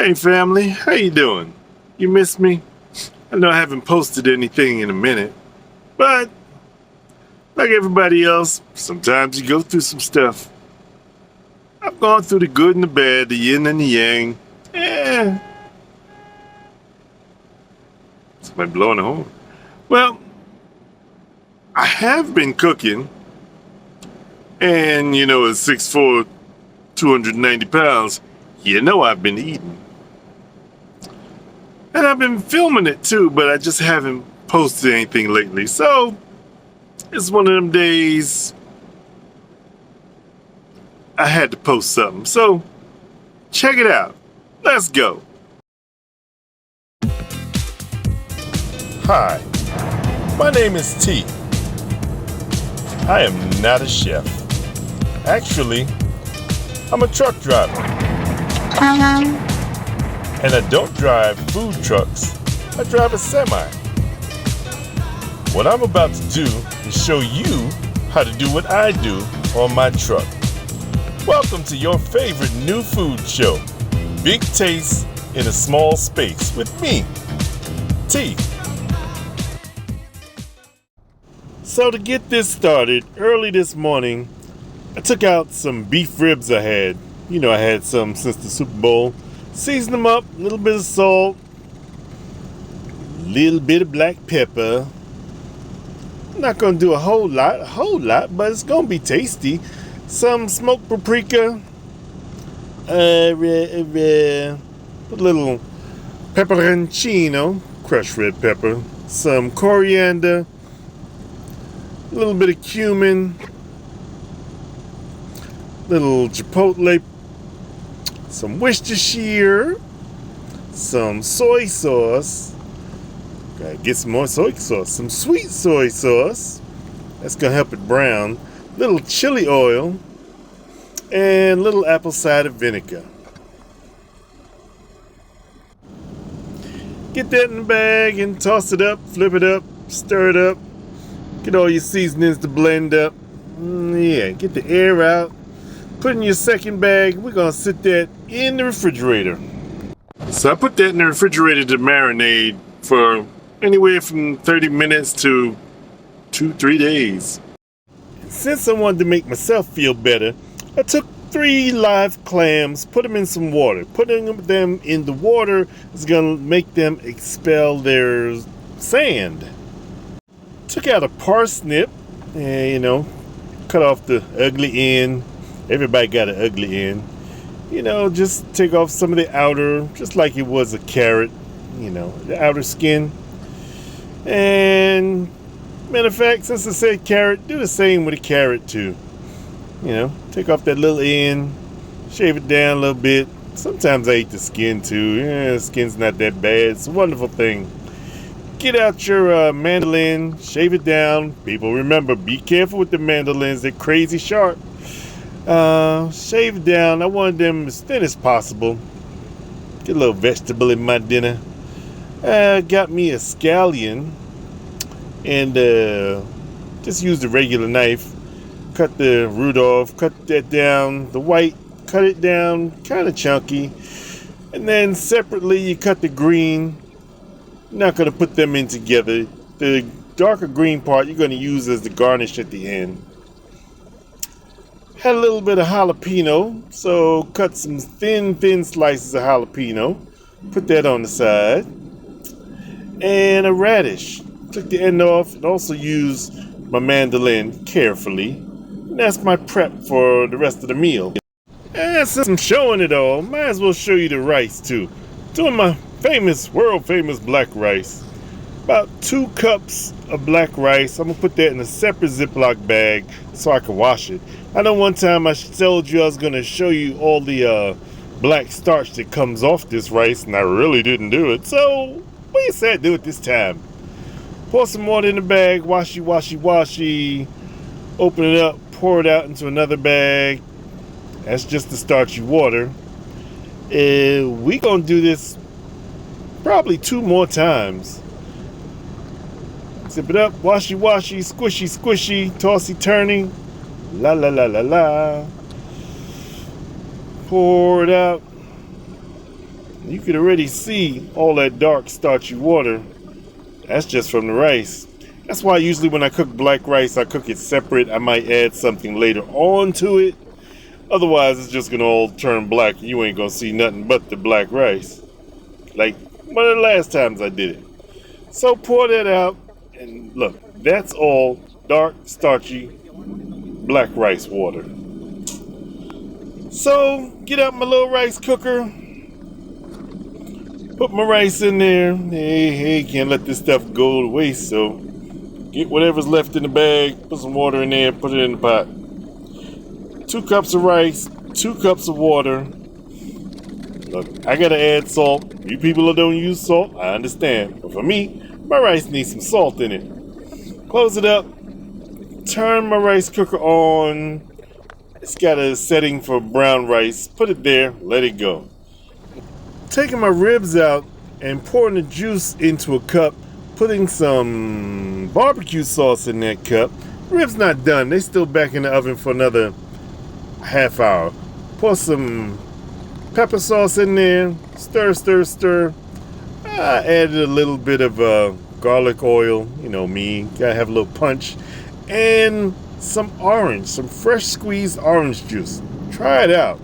Hey family, how you doing? You miss me? I know I haven't posted anything in a minute, but like everybody else, sometimes you go through some stuff. I've gone through the good and the bad, the yin and the yang. Eh, somebody blowing a horn. Well, I have been cooking, and at 6'4", 290 pounds, I've been eating. And I've been filming it too, but I just haven't posted anything lately. So, it's one of them days I had to post something. So, check it out. Let's go. Hi, my name is T. I am not a chef. Actually, I'm a truck driver. And I don't drive food trucks, I drive a semi. What I'm about to do is show you how to do what I do on my truck. Welcome to your favorite new food show, Big Taste in a Small Space with me, T. So to get this started, early this morning, I took out some beef ribs I had. I had some since the Super Bowl. Season them up, a little bit of salt, a little bit of black pepper. I'm not going to do a whole lot, but it's going to be tasty. Some smoked paprika, a little pepperoncino, crushed red pepper, some coriander, a little bit of cumin, little chipotle, some Worcestershire, some soy sauce. Gotta get some more soy sauce. Some sweet soy sauce. That's gonna help it brown. Little chili oil. And little apple cider vinegar. Get that in the bag and toss it up, flip it up, stir it up. Get all your seasonings to blend up. Get the air out. Put in your second bag. We're going to sit that in the refrigerator. So I put that in the refrigerator to marinate for anywhere from 30 minutes to 2-3 days. Since I wanted to make myself feel better, I took 3 live clams, put them in some water. Putting them in the water is going to make them expel their sand. Took out a parsnip and, cut off the ugly end. Everybody got an ugly end. Just take off some of the outer, just like it was a carrot, the outer skin. And, matter of fact, since I said carrot, do the same with a carrot too. Take off that little end, shave it down a little bit. Sometimes I eat the skin too. The skin's not that bad. It's a wonderful thing. Get out your mandolin, shave it down. People, remember, be careful with the mandolins. They're crazy sharp. Shave it down. I wanted them as thin as possible. Get a little vegetable in my dinner. Got me a scallion. And just used a regular knife. Cut the root off. Cut that down. The white, cut it down kind of chunky. And then separately you cut the green. Not going to put them in together. The darker green part you're going to use as the garnish at the end. Had a little bit of jalapeno, so cut some thin slices of jalapeno. Put that on the side. And a radish. Took the end off and also used my mandolin carefully. And that's my prep for the rest of the meal. And since I'm showing it all, might as well show you the rice too. Doing my world famous black rice. About 2 cups of black rice. I'm going to put that in a separate Ziploc bag so I can wash it. I know one time I told you I was going to show you all the black starch that comes off this rice, and I really didn't do it. So, what do you say I do it this time? Pour some water in the bag, washy. Open it up, pour it out into another bag. That's just the starchy water. We going to do this probably 2 more times. Zip it up, washy, squishy, tossy-turny. La la la la la. Pour it out. You can already see all that dark starchy water. That's just from the rice. That's why usually when I cook black rice, I cook it separate. I might add something later on to it. Otherwise, it's just going to all turn black and you ain't going to see nothing but the black rice. Like one of the last times I did it. So pour that out and look, that's all dark, starchy, black rice water. So get out my little rice cooker. Put my rice in there. Hey, can't let this stuff go to waste, so get whatever's left in the bag, put some water in there, put it in the pot. 2 cups of rice, 2 cups of water. Look, I gotta add salt. You people that don't use salt, I understand. But for me, my rice needs some salt in it. Close it up. Turn my rice cooker on. It's got a setting for brown rice. Put it there, let it go. Taking my ribs out and pouring the juice into a cup, putting some barbecue sauce in that cup. Ribs not done. They still back in the oven for another half hour. Pour some pepper sauce in there. Stir, stir, stir. I added a little bit of garlic oil. You know me. Gotta have a little punch. And some fresh squeezed orange juice. Try it out.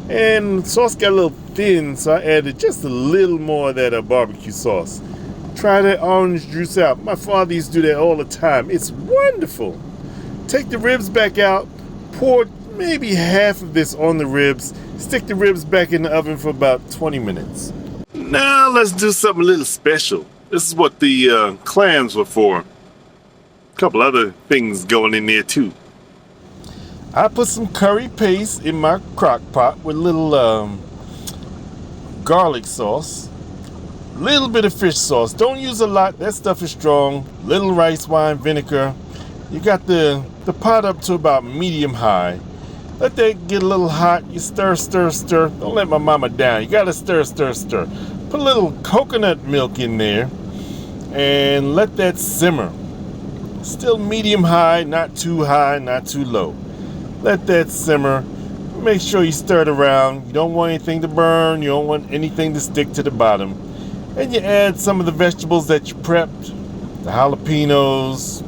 And the sauce got a little thin, so I added just a little more of that barbecue sauce. Try that orange juice out. My father used to do that all the time. It's wonderful. Take the ribs back out. Pour maybe half of this on the ribs. Stick the ribs back in the oven for about 20 minutes. Now let's do something a little special. This is what the clams were for. A couple other things going in there too. I put some curry paste in my crock pot with a little garlic sauce. A little bit of fish sauce. Don't use a lot. That stuff is strong. Little rice wine vinegar. You got the pot up to about medium high. Let that get a little hot. You stir, stir, stir. Don't let my mama down. You gotta stir, stir, stir. Put a little coconut milk in there and let that simmer. Still medium high, not too high, not too low. Let that simmer. Make sure you stir it around. You don't want anything to burn. You don't want anything to stick to the bottom. And you add some of the vegetables that you prepped. The jalapenos,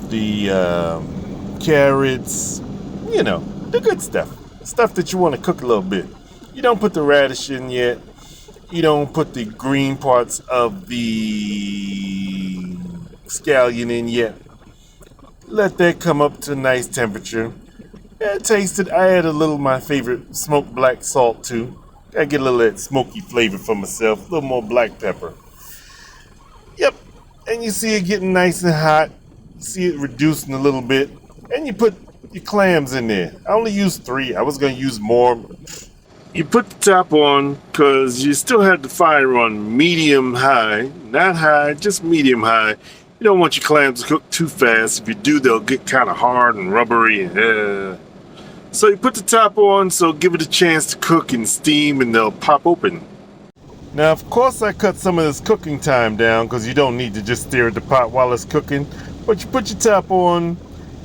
the carrots, you know, the good stuff. Stuff that you want to cook a little bit. You don't put the radish in yet. You don't put the green parts of the scallion in yet. Let that come up to a nice temperature. And taste it. I add a little of my favorite smoked black salt too. I get a little of that smoky flavor for myself. A little more black pepper. Yep. And you see it getting nice and hot. You see it reducing a little bit. And you put your clams in there. I only used 3. I was going to use more. You put the top on because you still have the fire on medium high. Not high, just medium high. You don't want your clams to cook too fast. If you do, they'll get kind of hard and rubbery. So you put the top on, so give it a chance to cook and steam, and they'll pop open. Now, of course, I cut some of this cooking time down because you don't need to just stare at the pot while it's cooking. But you put your top on.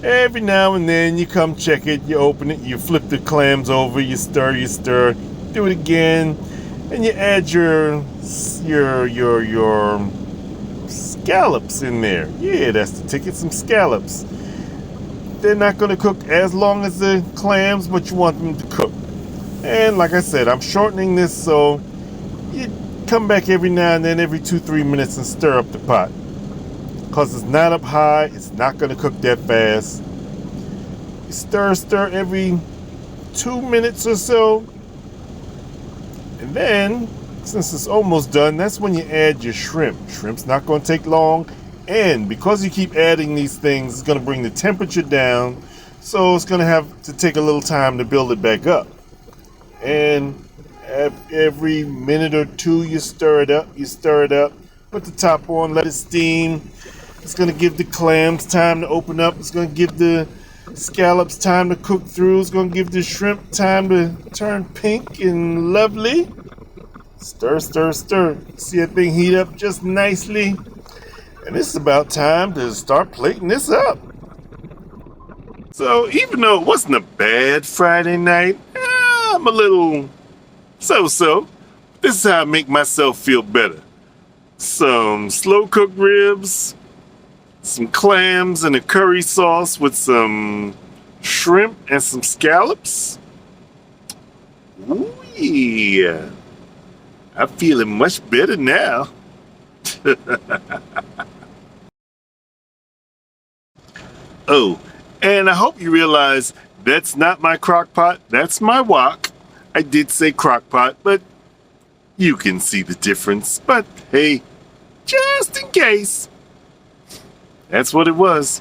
Every now and then you come check it, you open it, you flip the clams over, you stir, do it again, and you add your scallops in there. Yeah, that's the ticket, some scallops. They're not going to cook as long as the clams, but you want them to cook. And like I said, I'm shortening this, so you come back every now and then, every 2-3 minutes, and stir up the pot. Because it's not up high, it's not going to cook that fast. You stir every 2 minutes or so. And then, since it's almost done, that's when you add your shrimp. Shrimp's not going to take long. And because you keep adding these things, it's going to bring the temperature down. So it's going to have to take a little time to build it back up. And every minute or 2, you stir it up. Put the top on, let it steam. It's going to give the clams time to open up. It's going to give the scallops time to cook through. It's going to give the shrimp time to turn pink and lovely. Stir. See that thing heat up just nicely. And it's about time to start plating this up. So even though it wasn't a bad Friday night, I'm a little so-so. This is how I make myself feel better. Some slow-cooked ribs, some clams and a curry sauce with some shrimp and some scallops. Ooh, yeah. I'm feeling much better now. Oh, and I hope you realize that's not my crock pot, that's my wok. I did say crock pot, but you can see the difference. But hey, just in case, that's what it was.